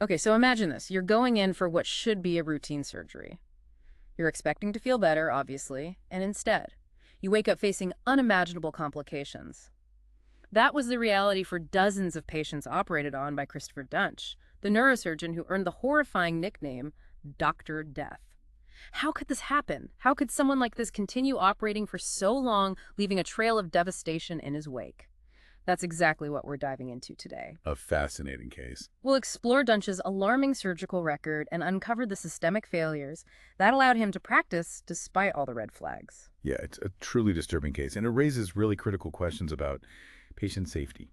Okay, so imagine this. You're going in for what should be a routine surgery. You're expecting to feel better, obviously, and instead, you wake up facing unimaginable complications. That was the reality for dozens of patients operated on by Christopher Dunch, the neurosurgeon who earned the horrifying nickname Dr. Death. How could this happen? How could someone like this continue operating for so long, leaving a trail of devastation in his wake? That's exactly what we're diving into today. A fascinating case. We'll explore Dunch's alarming surgical record and uncover the systemic failures that allowed him to practice despite all the red flags. Yeah, it's a truly disturbing case, and it raises really critical questions about patient safety,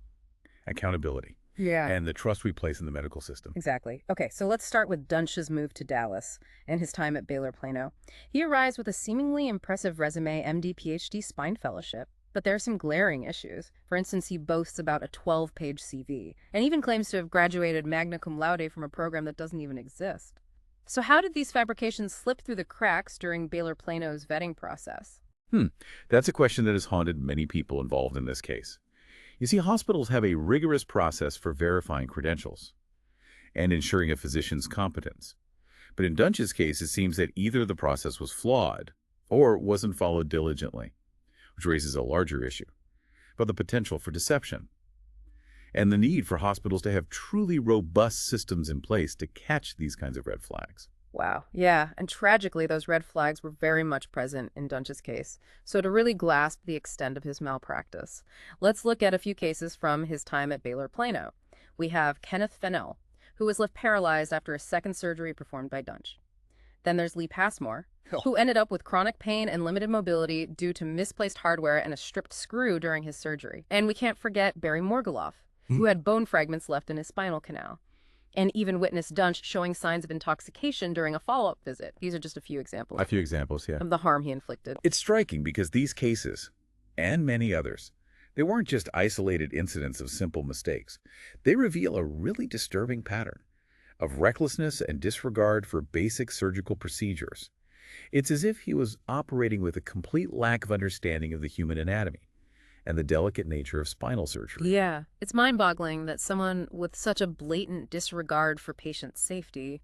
accountability, Yeah. and the trust we place in the medical system. Exactly. Okay, so let's start with Dunch's move to Dallas and his time at Baylor Plano. He arrives with a seemingly impressive resume, MD, PhD, spine fellowship, but there are some glaring issues. For instance, he boasts about a 12-page CV and even claims to have graduated magna cum laude from a program that doesn't even exist. So how did these fabrications slip through the cracks during Baylor Plano's vetting process? Hmm, that's a question that has haunted many people involved in this case. You see, hospitals have a rigorous process for verifying credentials and ensuring a physician's competence. But in Dunch's case, it seems that either the process was flawed or wasn't followed diligently, which raises a larger issue about the potential for deception and the need for hospitals to have truly robust systems in place to catch these kinds of red flags. Wow. Yeah, and tragically, those red flags were very much present in Dunch's case. So to really grasp the extent of his malpractice, let's look at a few cases from his time at Baylor Plano. We have Kenneth Fennell, who was left paralyzed after a second surgery performed by Dunch. Then there's Lee Passmore, who ended up with chronic pain and limited mobility due to misplaced hardware and a stripped screw during his surgery. And we can't forget Barry Morgulov, who had bone fragments left in his spinal canal, and even witnessed Dunch showing signs of intoxication during a follow-up visit. These are just a few examples A few examples, yeah. of the harm he inflicted. It's striking because these cases, and many others, they weren't just isolated incidents of simple mistakes. They reveal a really disturbing pattern of recklessness and disregard for basic surgical procedures. It's as if he was operating with a complete lack of understanding of the human anatomy and the delicate nature of spinal surgery. Yeah, it's mind-boggling that someone with such a blatant disregard for patient safety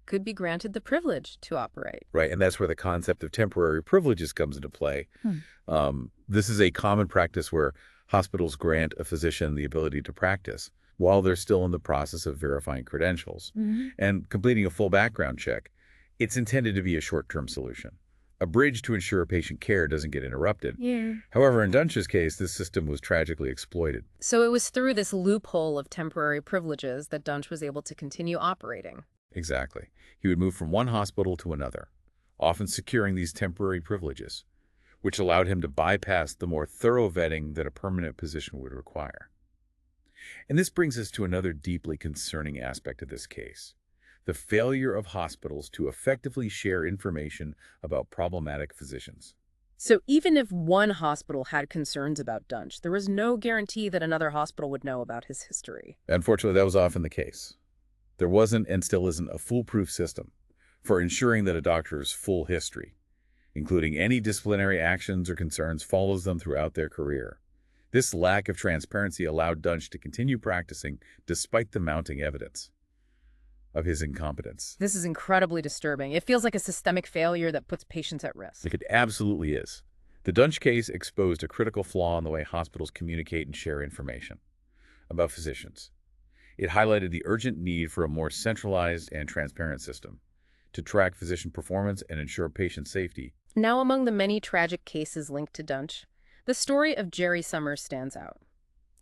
could be granted the privilege to operate. Right, and that's where the concept of temporary privileges comes into play. This is a common practice where hospitals grant a physician the ability to practice while they're still in the process of verifying credentials and completing a full background check. It's intended to be a short-term solution, a bridge to ensure patient care doesn't get interrupted. Yeah. However, in Dunch's case, this system was tragically exploited. So it was through this loophole of temporary privileges that Dunch was able to continue operating. Exactly. He would move from one hospital to another, often securing these temporary privileges, which allowed him to bypass the more thorough vetting that a permanent position would require. And this brings us to another deeply concerning aspect of this case: the failure of hospitals to effectively share information about problematic physicians. So even if one hospital had concerns about Dunch, there was no guarantee that another hospital would know about his history. Unfortunately, that was often the case. There wasn't and still isn't a foolproof system for ensuring that a doctor's full history, including any disciplinary actions or concerns, follows them throughout their career. This lack of transparency allowed Dunch to continue practicing despite the mounting evidence of his incompetence. This is incredibly disturbing. It feels like a systemic failure that puts patients at risk. Like, it absolutely is. The Dunch case exposed a critical flaw in the way hospitals communicate and share information about physicians. It highlighted the urgent need for a more centralized and transparent system to track physician performance and ensure patient safety. Now, among the many tragic cases linked to Dunch, the story of Jerry Summers stands out.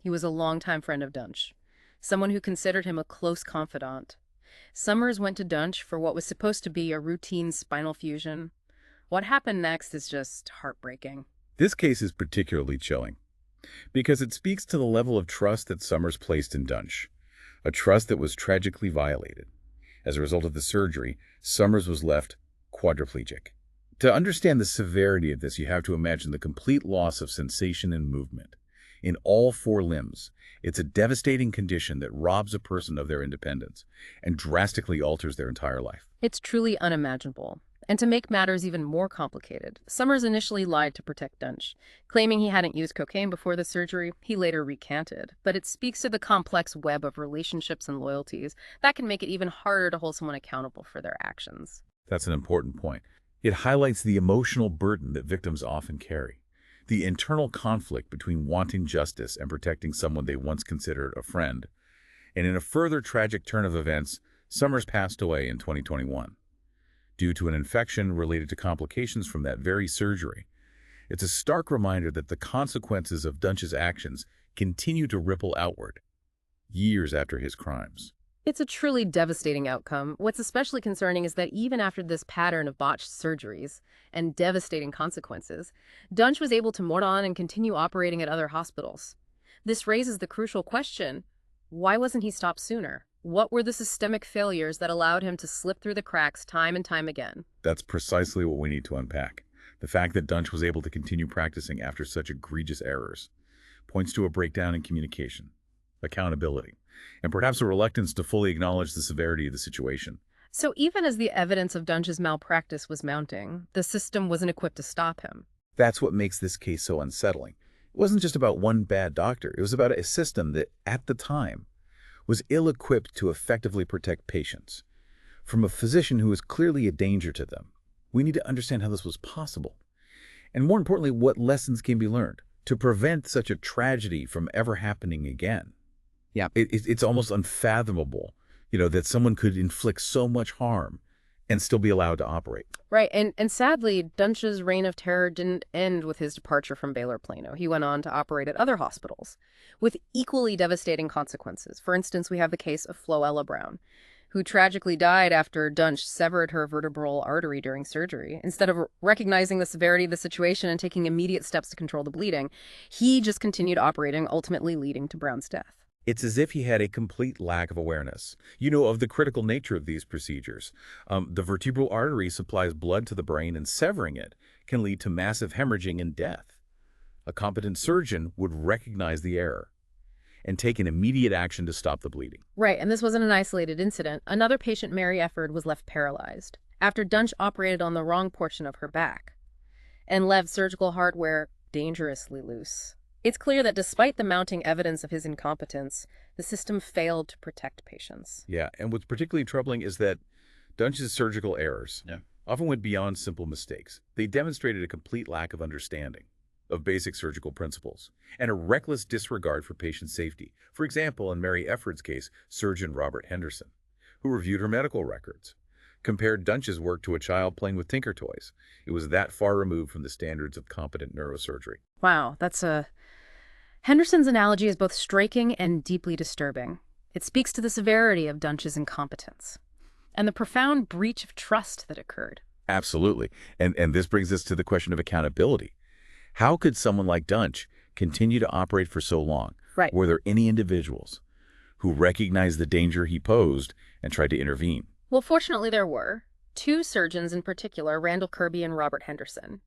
He was a longtime friend of Dunch, someone who considered him a close confidant. Summers went to Dunch for what was supposed to be a routine spinal fusion. What happened next is just heartbreaking. This case is particularly chilling because it speaks to the level of trust that Summers placed in Dunch, a trust that was tragically violated. As a result of the surgery, Summers was left quadriplegic. To understand the severity of this, you have to imagine the complete loss of sensation and movement in all four limbs. It's a devastating condition that robs a person of their independence and drastically alters their entire life. It's truly unimaginable, And to make matters even more complicated, Summers initially lied to protect Dunch, claiming he hadn't used cocaine before the surgery. He later recanted, but it speaks to the complex web of relationships and loyalties that can make it even harder to hold someone accountable for their actions. That's an important point. It highlights the emotional burden that victims often carry, the internal conflict between wanting justice and protecting someone they once considered a friend. And in a further tragic turn of events, Summers passed away in 2021 due to an infection related to complications from that very surgery. It's a stark reminder that the consequences of Dunch's actions continue to ripple outward, years after his crimes. It's a truly devastating outcome. What's especially concerning is that even after this pattern of botched surgeries and devastating consequences, Dunch was able to move on and continue operating at other hospitals. This raises the crucial question, why wasn't he stopped sooner? What were the systemic failures that allowed him to slip through the cracks time and time again? That's precisely what we need to unpack. The fact that Dunch was able to continue practicing after such egregious errors points to a breakdown in communication, accountability, and perhaps a reluctance to fully acknowledge the severity of the situation. So even as the evidence of Dunch's malpractice was mounting, the system wasn't equipped to stop him. That's what makes this case so unsettling. It wasn't just about one bad doctor. It was about a system that, at the time, was ill-equipped to effectively protect patients from a physician who was clearly a danger to them. We need to understand how this was possible, and more importantly, what lessons can be learned to prevent such a tragedy from ever happening again. Yeah. It's almost unfathomable, that someone could inflict so much harm and still be allowed to operate. Right, and sadly, Dunch's reign of terror didn't end with his departure from Baylor Plano. He went on to operate at other hospitals with equally devastating consequences. For instance, we have the case of Floella Brown, who tragically died after Dunch severed her vertebral artery during surgery. Instead of recognizing the severity of the situation and taking immediate steps to control the bleeding, he just continued operating, ultimately leading to Brown's death. It's as if he had a complete lack of awareness, of the critical nature of these procedures. The vertebral artery supplies blood to the brain, and severing it can lead to massive hemorrhaging and death. A competent surgeon would recognize the error and take an immediate action to stop the bleeding. Right, and this wasn't an isolated incident. Another patient, Mary Efford, was left paralyzed after Dunch operated on the wrong portion of her back and left surgical hardware dangerously loose. It's clear that despite the mounting evidence of his incompetence, the system failed to protect patients. Yeah, and what's particularly troubling is that Dunch's surgical errors often went beyond simple mistakes. They demonstrated a complete lack of understanding of basic surgical principles and a reckless disregard for patient safety. For example, in Mary Efford's case, surgeon Robert Henderson, who reviewed her medical records, compared Dunch's work to a child playing with tinker toys. It was that far removed from the standards of competent neurosurgery. Wow, Henderson's analogy is both striking and deeply disturbing. It speaks to the severity of Dunch's incompetence and the profound breach of trust that occurred. Absolutely. And this brings us to the question of accountability. How could someone like Dunch continue to operate for so long? Right. Were there any individuals who recognized the danger he posed and tried to intervene? Well, fortunately there were. Two surgeons in particular, Randall Kirby and Robert Henderson,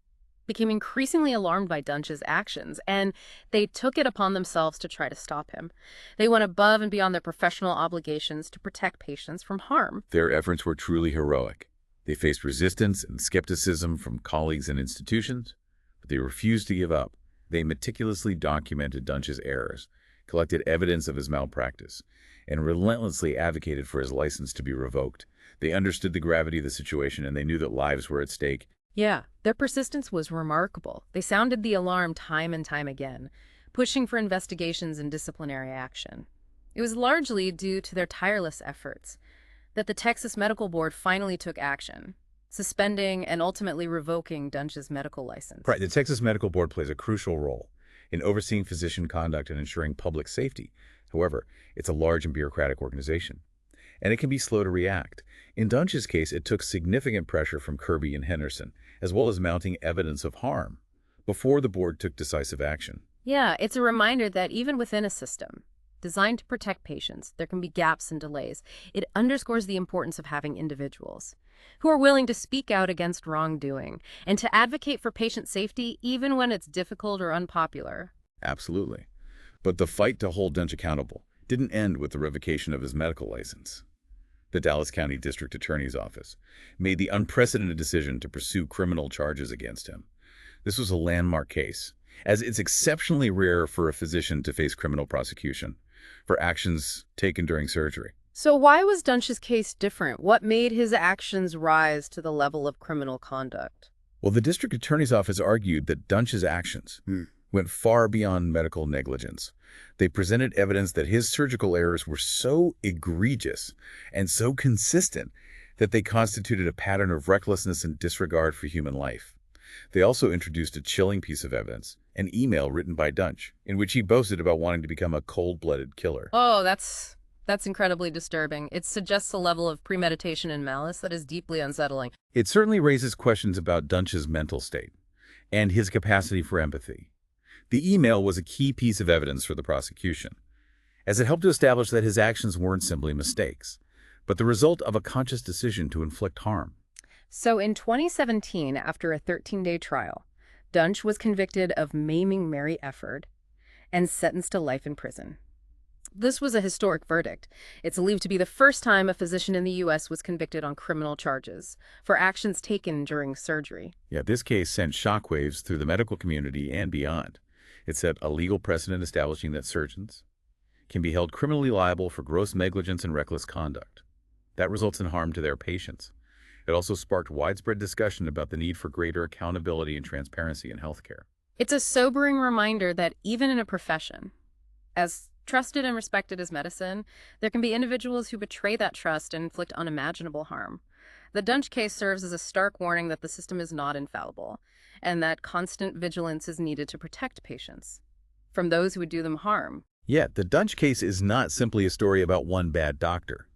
became increasingly alarmed by Dunch's actions, and they took it upon themselves to try to stop him. They went above and beyond their professional obligations to protect patients from harm. Their efforts were truly heroic. They faced resistance and skepticism from colleagues and institutions, but they refused to give up. They meticulously documented Dunch's errors, collected evidence of his malpractice, and relentlessly advocated for his license to be revoked. They understood the gravity of the situation, and they knew that lives were at stake. Yeah, their persistence was remarkable. They sounded the alarm time and time again, pushing for investigations and disciplinary action. It was largely due to their tireless efforts that the Texas Medical Board finally took action, suspending and ultimately revoking Dunch's medical license. Right. The Texas Medical Board plays a crucial role in overseeing physician conduct and ensuring public safety. However, it's a large and bureaucratic organization, and it can be slow to react. In Dunch's case, it took significant pressure from Kirby and Henderson, as well as mounting evidence of harm, before the board took decisive action. Yeah, it's a reminder that even within a system designed to protect patients, there can be gaps and delays. It underscores the importance of having individuals who are willing to speak out against wrongdoing and to advocate for patient safety even when it's difficult or unpopular. Absolutely. But the fight to hold Dunch accountable didn't end with the revocation of his medical license. The Dallas County District Attorney's Office made the unprecedented decision to pursue criminal charges against him. This was a landmark case, as it's exceptionally rare for a physician to face criminal prosecution for actions taken during surgery. So why was Dunch's case different? What made his actions rise to the level of criminal conduct? Well, the district attorney's office argued that Dunch's actions went far beyond medical negligence. They presented evidence that his surgical errors were so egregious and so consistent that they constituted a pattern of recklessness and disregard for human life. They also introduced a chilling piece of evidence, an email written by Dunch, in which he boasted about wanting to become a cold-blooded killer. Oh, that's incredibly disturbing. It suggests a level of premeditation and malice that is deeply unsettling. It certainly raises questions about Dunch's mental state and his capacity for empathy. The email was a key piece of evidence for the prosecution, as it helped to establish that his actions weren't simply mistakes, but the result of a conscious decision to inflict harm. So in 2017, after a 13-day trial, Dunch was convicted of maiming Mary Efford and sentenced to life in prison. This was a historic verdict. It's believed to be the first time a physician in the U.S. was convicted on criminal charges for actions taken during surgery. Yeah, this case sent shockwaves through the medical community and beyond. It set a legal precedent establishing that surgeons can be held criminally liable for gross negligence and reckless conduct. That results in harm to their patients. It also sparked widespread discussion about the need for greater accountability and transparency in healthcare. It's a sobering reminder that even in a profession as trusted and respected as medicine, there can be individuals who betray that trust and inflict unimaginable harm. The Dunch case serves as a stark warning that the system is not infallible, and that constant vigilance is needed to protect patients from those who would do them harm. Yet, the Dunch case is not simply a story about one bad doctor.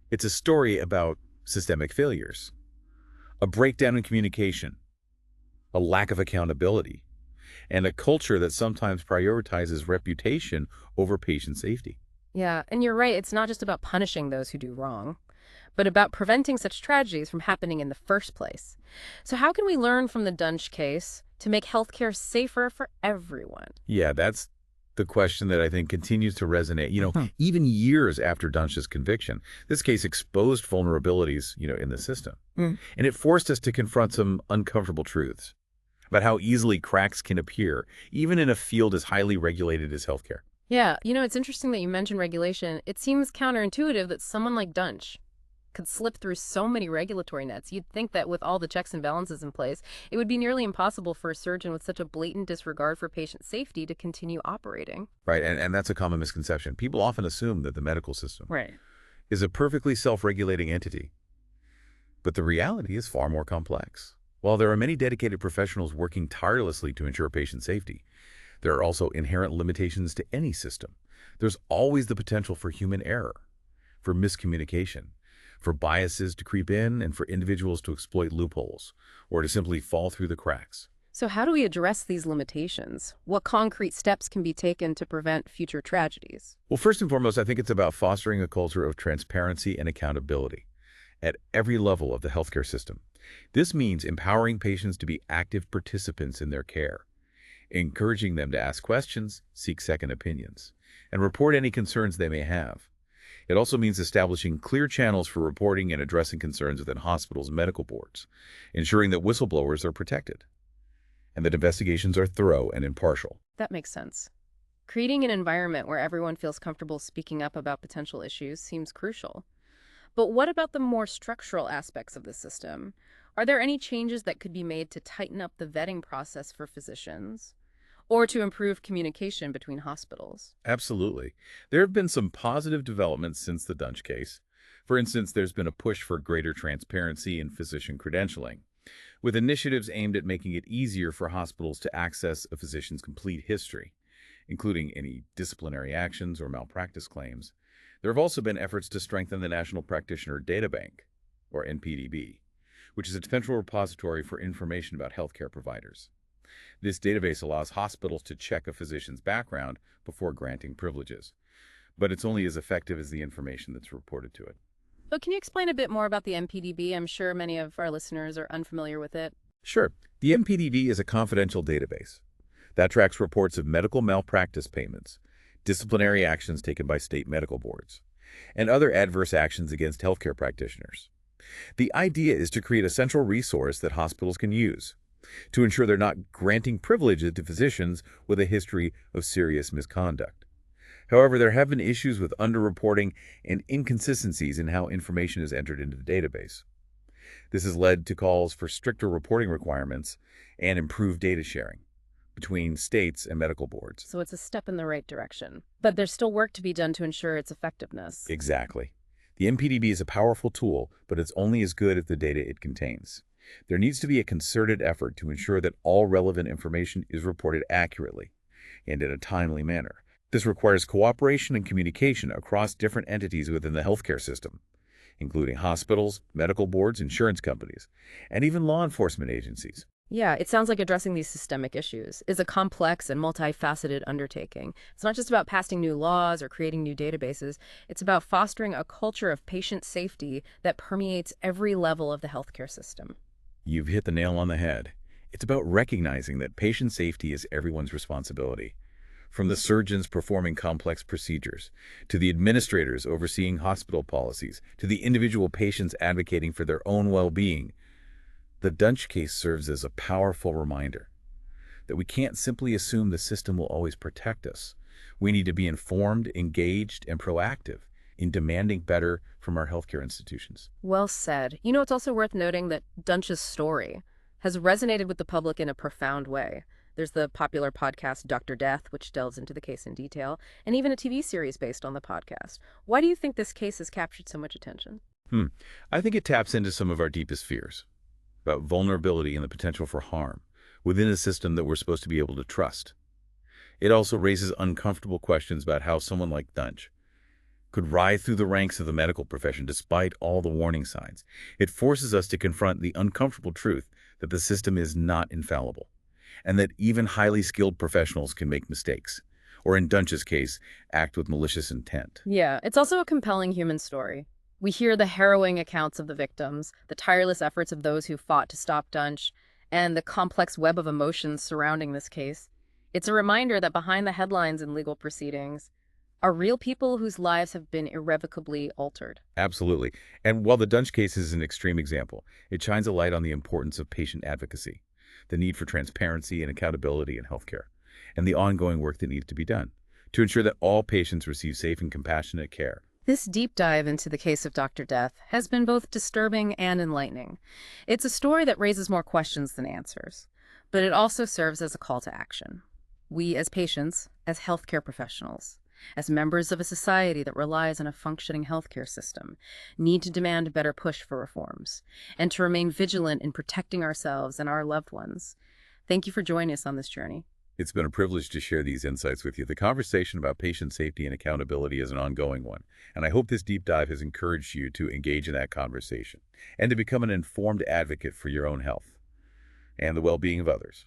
It's a story about systemic failures, a breakdown in communication, a lack of accountability, and a culture that sometimes prioritizes reputation over patient safety. Yeah, and you're right, it's not just about punishing those who do wrong, but about preventing such tragedies from happening in the first place. So how can we learn from the Dunch case to make healthcare safer for everyone? Yeah, that's the question that I think continues to resonate. Even years after Dunch's conviction, this case exposed vulnerabilities, in the system. And it forced us to confront some uncomfortable truths about how easily cracks can appear, even in a field as highly regulated as healthcare. Yeah, it's interesting that you mentioned regulation. It seems counterintuitive that someone like Dunch could slip through so many regulatory nets. You'd think that with all the checks and balances in place, it would be nearly impossible for a surgeon with such a blatant disregard for patient safety to continue operating. Right, and that's a common misconception. People often assume that the medical system Right. is a perfectly self-regulating entity. But the reality is far more complex. While there are many dedicated professionals working tirelessly to ensure patient safety, there are also inherent limitations to any system. There's always the potential for human error, for miscommunication, for biases to creep in, and for individuals to exploit loopholes or to simply fall through the cracks. So how do we address these limitations? What concrete steps can be taken to prevent future tragedies? Well, first and foremost, I think it's about fostering a culture of transparency and accountability at every level of the healthcare system. This means empowering patients to be active participants in their care, encouraging them to ask questions, seek second opinions, and report any concerns they may have. It also means establishing clear channels for reporting and addressing concerns within hospitals' medical boards, ensuring that whistleblowers are protected, and that investigations are thorough and impartial. That makes sense. Creating an environment where everyone feels comfortable speaking up about potential issues seems crucial. But what about the more structural aspects of the system? Are there any changes that could be made to tighten up the vetting process for physicians or to improve communication between hospitals? Absolutely. There have been some positive developments since the Dunch case. For instance, there's been a push for greater transparency in physician credentialing, with initiatives aimed at making it easier for hospitals to access a physician's complete history, including any disciplinary actions or malpractice claims. There have also been efforts to strengthen the National Practitioner Data Bank, or NPDB, which is a central repository for information about healthcare providers. This database allows hospitals to check a physician's background before granting privileges, but it's only as effective as the information that's reported to it. But can you explain a bit more about the NPDB? I'm sure many of our listeners are unfamiliar with it. Sure. The NPDB is a confidential database that tracks reports of medical malpractice payments, disciplinary actions taken by state medical boards, and other adverse actions against healthcare practitioners. The idea is to create a central resource that hospitals can use to ensure they're not granting privileges to physicians with a history of serious misconduct. However, there have been issues with underreporting and inconsistencies in how information is entered into the database. This has led to calls for stricter reporting requirements and improved data sharing between states and medical boards. So it's a step in the right direction. But there's still work to be done to ensure its effectiveness. Exactly. The MPDB is a powerful tool, but it's only as good as the data it contains. There needs to be a concerted effort to ensure that all relevant information is reported accurately and in a timely manner. This requires cooperation and communication across different entities within the healthcare system, including hospitals, medical boards, insurance companies, and even law enforcement agencies. Yeah, it sounds like addressing these systemic issues is a complex and multifaceted undertaking. It's not just about passing new laws or creating new databases. It's about fostering a culture of patient safety that permeates every level of the healthcare system. You've hit the nail on the head. It's about recognizing that patient safety is everyone's responsibility. From the surgeons performing complex procedures, to the administrators overseeing hospital policies, to the individual patients advocating for their own well-being, the Dunch case serves as a powerful reminder that we can't simply assume the system will always protect us. We need to be informed, engaged, and proactive in demanding better from our healthcare institutions. Well said. You know, it's also worth noting that Dunch's story has resonated with the public in a profound way. There's the popular podcast Dr. Death, which delves into the case in detail, and even a TV series based on the podcast. Why do you think this case has captured so much attention? I think it taps into some of our deepest fears about vulnerability and the potential for harm within a system that we're supposed to be able to trust. It also raises uncomfortable questions about how someone like Dunch could rise through the ranks of the medical profession despite all the warning signs. It forces us to confront the uncomfortable truth that the system is not infallible, and that even highly skilled professionals can make mistakes, or in Dunch's case, act with malicious intent. Yeah, it's also a compelling human story. We hear the harrowing accounts of the victims, the tireless efforts of those who fought to stop Dunch, and the complex web of emotions surrounding this case. It's a reminder that behind the headlines in legal proceedings are real people whose lives have been irrevocably altered. Absolutely. And while the Dunch case is an extreme example, it shines a light on the importance of patient advocacy, the need for transparency and accountability in healthcare, and the ongoing work that needs to be done to ensure that all patients receive safe and compassionate care. This deep dive into the case of Dr. Death has been both disturbing and enlightening. It's a story that raises more questions than answers, but it also serves as a call to action. We as patients, as healthcare professionals, as members of a society that relies on a functioning healthcare system, need to demand a better push for reforms and to remain vigilant in protecting ourselves and our loved ones. Thank you for joining us on this journey. It's been a privilege to share these insights with you. The conversation about patient safety and accountability is an ongoing one, and I hope this deep dive has encouraged you to engage in that conversation and to become an informed advocate for your own health and the well-being of others.